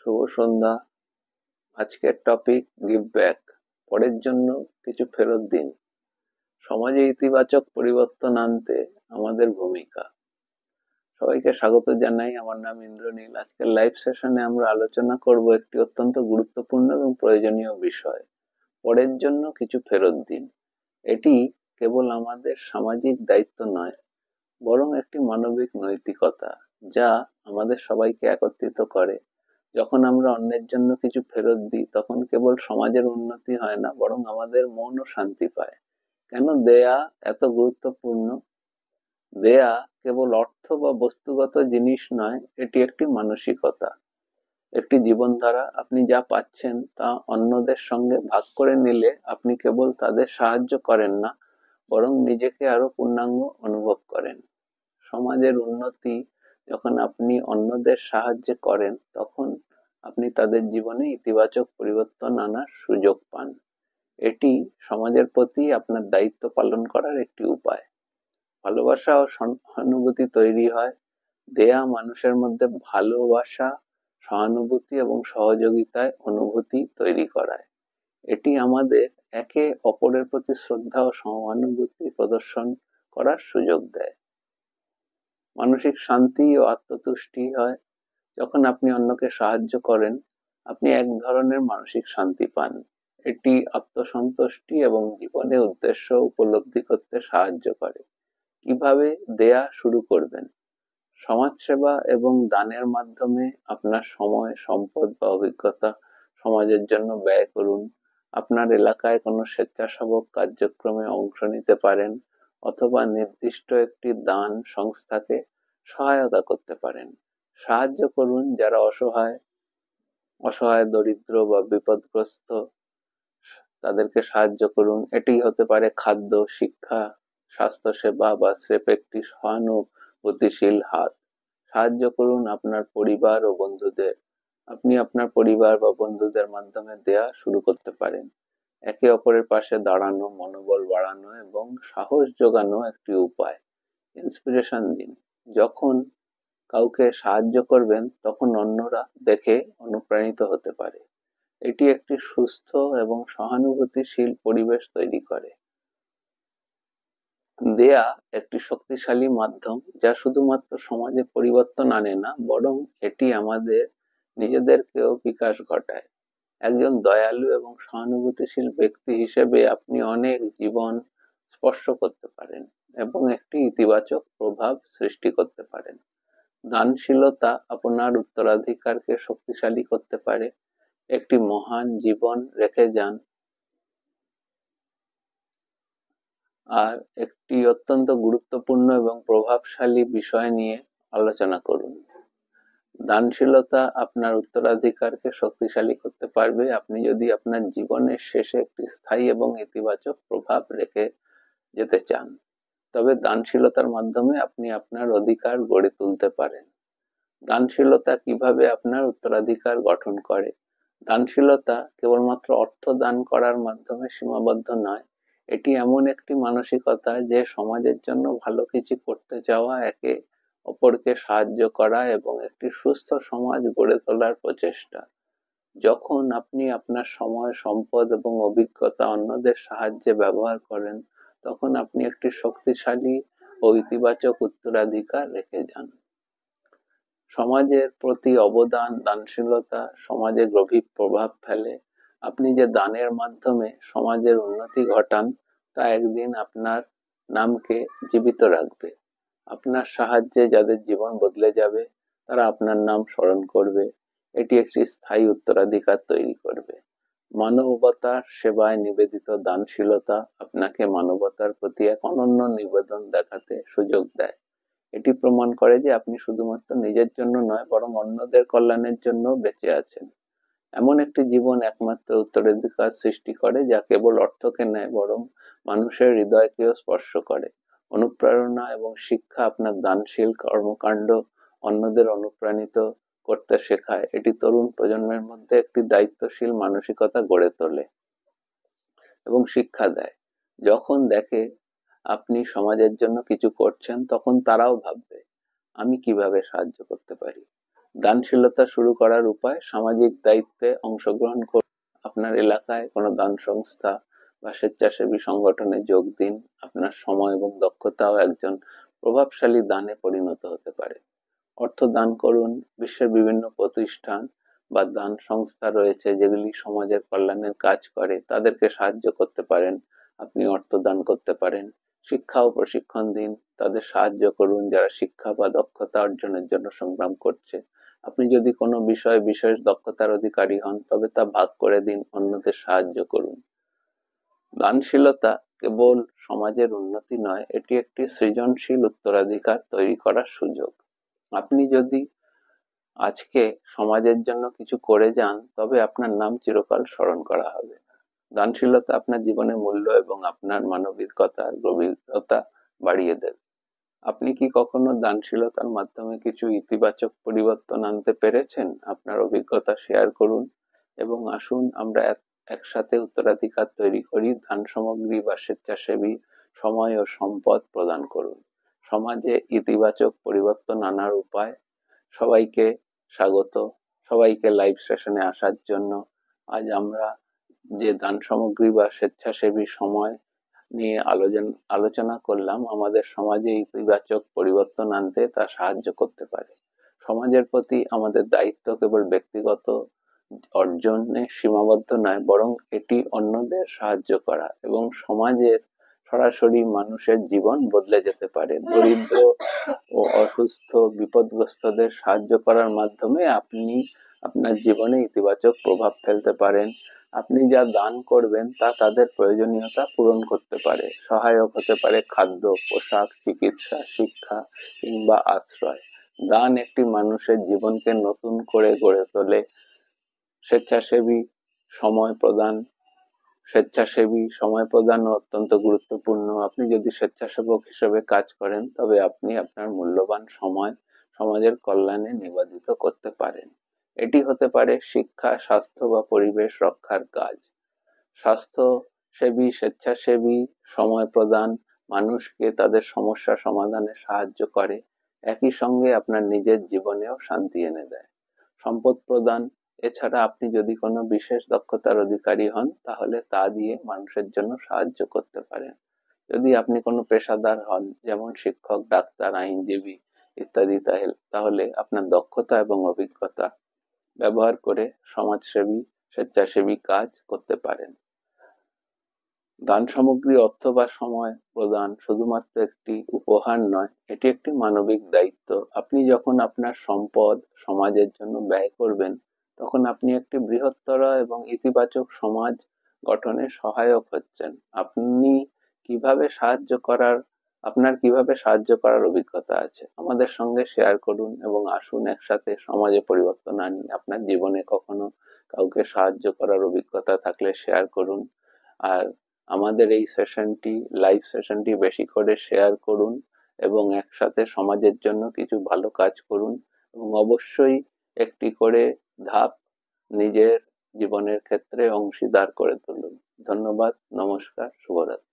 শুভ সন্ধ্যা। আজকের topic give back. পরের জন্য কিছু ফেরত দিন। সমাজে ইতিবাচক পরিবর্তন আনতে আমাদের ভূমিকা। সবাইকে স্বাগত জানাই। আমার নাম ইন্দ্রনীল। আজকের লাইভ সেশনে আমরা আলোচনা করব একটি অত্যন্ত গুরুত্বপূর্ণ এবং প্রয়োজনীয় বিষয়, পরের জন্য কিছু ফেরত দিন। এটি কেবল আমাদের সামাজিক দায়িত্ব নয়, বরং একটি মানবিক নৈতিকতা যা আমাদের সবাইকে একত্রিত করে। যখন আমরা অন্যের জন্য কিছু ফেরত দিই, তখন কেবল সমাজের উন্নতি হয় না, বরং আমাদের মনও শান্তি পায়। কেন দেয়া এত গুরুত্বপূর্ণ? দেয়া কেবল অর্থ বা বস্তুগত জিনিস নয়, এটি একটি মানসিকতা, একটি জীবনধারা। আপনি যা পাচ্ছেন তা অন্যদের সঙ্গে ভাগ করে নিলে আপনি কেবল তাদের সাহায্য করেন না, বরং নিজেকে আরো পূর্ণাঙ্গ অনুভব করেন। সমাজের উন্নতি যখন আপনি অন্যদের সাহায্য করেন, তখন আপনি তাদের জীবনে ইতিবাচক পরিবর্তন আনার সুযোগ পান। এটি সমাজের প্রতি আপনার দায়িত্ব পালন করার একটি উপায়। ভালোবাসা ও সহানুভূতি তৈরি হয়। দেয়া মানুষের মধ্যে ভালোবাসা, সহানুভূতি এবং সহযোগিতায় অনুভূতি তৈরি করায়। এটি আমাদের একে অপরের প্রতি শ্রদ্ধা ও সহানুভূতি প্রদর্শন করার সুযোগ দেয়। মানসিক শান্তি ও আত্মতুষ্টি হয়। যখন আপনি অন্যকে সাহায্য করেন, আপনি এক ধরনের মানসিক শান্তি পান। এটি আত্মসন্তুষ্টি এবং জীবনের উদ্দেশ্য উপলব্ধি করতে সাহায্য করে। কিভাবে দেয়া শুরু করবেন? সমাজসেবা এবং দানের মাধ্যমে আপনার সময়, সম্পদ বা অভিজ্ঞতা সমাজের জন্য ব্যয় করুন। আপনার এলাকায় কোনো স্বেচ্ছাসেবক কার্যক্রমে অংশ নিতে পারেন, অথবা নির্দিষ্ট একটি দান সংস্থাকে সহায়তা করতে পারেন। সাহায্য করুন যারা অসহায়, দরিদ্র বা বিপদগ্রস্ত, তাদেরকে সাহায্য করুন। এটি হতে পারে খাদ্য, শিক্ষা, স্বাস্থ্যসেবা বা স্রেফ একটি সহানুভূতিশীল হাত। সাহায্য করুন আপনার পরিবার ও বন্ধুদের। আপনি আপনার পরিবার বা বন্ধুদের মাধ্যমে দেয়া শুরু করতে পারেন। একে অপরের পাশে দাঁড়ানো মনোবল বাড়ানো এবং সাহস যোগানো একটি উপায়। ইন্সপিরেশন দিন। যখন কাউকে সাহায্য করবেন, তখন অন্যরা দেখে অনুপ্রাণিত হতে পারে। এটি একটি সুস্থ এবং সহানুভূতিশীল পরিবেশ তৈরি করে। দেয়া একটি শক্তিশালী মাধ্যম যা শুধুমাত্র সমাজে পরিবর্তন আনে না, বরং এটি আমাদের নিজেদেরকেও বিকাশ ঘটায়। একজন দয়ালু এবং সহানুভূতিশীল ব্যক্তি হিসেবে আপনি অনেক জীবন স্পর্শ করতে পারেন এবং একটি ইতিবাচক প্রভাব সৃষ্টি করতে পারেন। দানশীলতা আপনার উত্তরাধিকারকে শক্তিশালী করতে পারে। একটি মহান জীবন রেখে যান। আর একটি অত্যন্ত গুরুত্বপূর্ণ এবং প্রভাবশালী বিষয় নিয়ে আলোচনা করুন। দানশীলতা আপনার উত্তরাধিকারকে শক্তিশালী করতে পারবে আপনি যদি আপনার জীবনের শেষে একটি স্থায়ী এবং ইতিবাচক প্রভাব রেখে যেতে চান। তবে দানশীলতার মাধ্যমে আপনি আপনার অধিকার গড়ে তুলতে পারেন। দানশীলতা কিভাবে আপনার উত্তরাধিকার গঠন করে? দানশীলতা কেবলমাত্র অর্থ দান করার মাধ্যমে সীমাবদ্ধ নয়। এটি এমন একটি মানসিকতা যে সমাজের জন্য ভালো কিছু করতে চাওয়া, একে অপরকে সাহায্য করা এবং একটি সুস্থ সমাজ গড়ে তোলার প্রচেষ্টা। যখন আপনি আপনার সময়, সম্পদ এবং অভিজ্ঞতা অন্যদের সাহায্যে ব্যবহার করেন, তখন আপনি একটি শক্তিশালী ও ইতিবাচক উত্তরাধিকার রেখে যান। সমাজের প্রতি অবদান। দানশীলতা সমাজে গভীর প্রভাব ফেলে। আপনি যে দানের মাধ্যমে সমাজের উন্নতি ঘটান, তা একদিন আপনার নামকে জীবিত রাখবে। আপনার সাহায্যে যাদের জীবন বদলে যাবে, তারা আপনার নাম স্মরণ করবে। এটি একটি স্থায়ী উত্তরাধিকার তৈরি করবে। মানবতার সেবায় নিবেদিত দানশীলতা আপনাকে মানবতার প্রতি এক অনন্য নিবেদন দেখাতে সুযোগ দেয়। এটি প্রমাণ করে যে আপনি শুধুমাত্র নিজের জন্য নয়, বরং অন্যদের কল্যাণের জন্য বেঁচে আছেন। এমন একটি জীবন একমাত্র উত্তরাধিকার সৃষ্টি করে যা কেবল অর্থকে নেয়, বরং মানুষের হৃদয়কেও স্পর্শ করে। অনুপ্রেরণা এবং শিক্ষা। আপনার দানশীল কর্মকাণ্ড অন্যদের অনুপ্রাণিত করতে শেখায়। এটি তরুণ প্রজন্মের মধ্যে একটি দায়িত্বশীল মানসিকতা গড়ে তোলে এবং শিক্ষা দেয়। যখন দেখে আপনি সমাজের জন্য কিছু করছেন, তখন তারাও ভাববে, আমি কিভাবে সাহায্য করতে পারি। দানশীলতা শুরু করার উপায়: সামাজিক দায়িত্বে অংশগ্রহণ করুন, আপনার এলাকায় কোনো দান সংস্থা বা স্বেচ্ছাসেবী সংগঠনে যোগ দিন। আপনার সময় এবং দক্ষতাও একজন প্রভাবশালী দানে পরিণত হতে পারে। অর্থ দান করুন, বিশ্বের বিভিন্ন প্রতিষ্ঠান বা দান সংস্থা রয়েছে যেগুলি সমাজের কল্যাণের কাজ করে, তাদেরকে সাহায্য করতে পারেন। আপনি অর্থ দান করতে পারেন। শিক্ষা ও প্রশিক্ষণ দিন, তাদের সাহায্য করুন যারা শিক্ষা বা দক্ষতা অর্জনের জন্য সংগ্রাম করছে। আপনি যদি কোনো বিষয়ে বিশেষ দক্ষতার অধিকারী হন তবে তা ভাগ করে দিন, অন্যদের সাহায্য করুন। দানশীলতা কেবল সমাজের উন্নতি নয়, এটি একটি সৃজনশীল উত্তরাধিকার তৈরি করার সুযোগ। আপনি যদি আজকে সমাজের জন্য কিছু করে যান তবে আপনার নাম চিরকাল স্মরণ করা হবে। দানশীলতা আপনার জীবনের মূল্য এবং আপনার মানবিকতার গভীরতা বাড়িয়ে দেবে। আপনি কি কখনো দানশীলতার মাধ্যমে কিছু ইতিবাচক পরিবর্তন আনতে পেরেছেন? আপনার অভিজ্ঞতা শেয়ার করুন এবং আসুন আমরা একসাথে উত্তরাধিকার তৈরি করি। দান সামগ্রী বা স্বেচ্ছাসেবী সময় ও সম্পদ প্রদান করুন। সমাজে ইতিবাচক পরিবর্তন আনার উপায়। সবাইকে স্বাগত, সবাইকে লাইভ সেশনে আসার জন্য। আজ আমরা যে দান সামগ্রী বা স্বেচ্ছাসেবী সময় নিয়ে আলোচনা করলাম, আমাদের সমাজে ইতিবাচক পরিবর্তন আনতে তা সাহায্য করতে পারে। সমাজের প্রতি আমাদের দায়িত্ব কেবল ব্যক্তিগত অর্জনে সীমাবদ্ধ নয়, বরং এটি অন্যদের সাহায্য করা এবং সমাজের সরাসরি মানুষের জীবন বদলে যেতে পারে। দরিদ্র ও অসুস্থ বিপদগ্রস্তদের সাহায্য করার মাধ্যমে আপনি আপনার জীবনে ইতিবাচক প্রভাব ফেলতে পারেন। আপনি যা দান করবেন তা তাদের প্রয়োজনীয়তা পূরণ করতে পারে, সহায়ক হতে পারে খাদ্য, পোশাক, চিকিৎসা, শিক্ষা কিংবা আশ্রয়। দান একটি মানুষের জীবনকে নতুন করে গড়ে তোলে। স্বেচ্ছাসেবী সময় প্রদান স্বেচ্ছাসেবী সময় প্রদানও অত্যন্ত গুরুত্বপূর্ণ। আপনি যদি স্বেচ্ছাসেবক হিসেবে কাজ করেন তবে আপনি আপনার মূল্যবান সময় সমাজের কল্যাণে নিবেদিত করতে পারেন। এটি হতে পারে শিক্ষা, স্বাস্থ্য বা পরিবেশ রক্ষার কাজ। স্বাস্থ্যসেবী স্বেচ্ছাসেবী সময় প্রদান মানুষকে তাদের সমস্যা সমাধানে সাহায্য করে, একই সঙ্গে আপনার নিজের জীবনেও শান্তি এনে দেয়। সম্পদ প্রদান এছাড়া আপনি যদি কোনো বিশেষ দক্ষতার অধিকারী হন তাহলে তা দিয়ে মানুষের জন্য সাহায্য করতে পারেন। যদি আপনি কোনো পেশাদার হন, যেমন শিক্ষক, ডাক্তার, আইনজীবী ইত্যাদি, তাহলে আপনার দক্ষতা এবং অভিজ্ঞতা ব্যবহার করে সমাজসেবী স্বেচ্ছাসেবী কাজ করতে পারেন। দান সামগ্রী, অর্থ বা সময় প্রদান শুধুমাত্র একটি উপহার নয়, এটি একটি মানবিক দায়িত্ব। আপনি যখন আপনার সম্পদ সমাজের জন্য ব্যয় করবেন তখন আপনি একটি বৃহত্তর এবং ইতিবাচক সমাজ গঠনে সহায়ক হচ্ছেন। কিভাবে সাহায্য করার আপনার কিভাবে সাহায্য করার অভিজ্ঞতা আছে আমাদের সঙ্গে শেয়ার করুন এবং আসুন একসাথে সমাজে পরিবর্তন আনি। আপনার জীবনে কখনো কাউকে সাহায্য করার অভিজ্ঞতা থাকলে শেয়ার করুন। আর আমাদের এই লাইভ সেশনটি বেশি করে শেয়ার করুন এবং একসাথে সমাজের জন্য কিছু ভালো কাজ করুন এবং অবশ্যই একটি করে ধাপ নিজের জীবনের ক্ষেত্রে অংশীদার করে তুলুন। ধন্যবাদ, নমস্কার, শুভরাত্রি।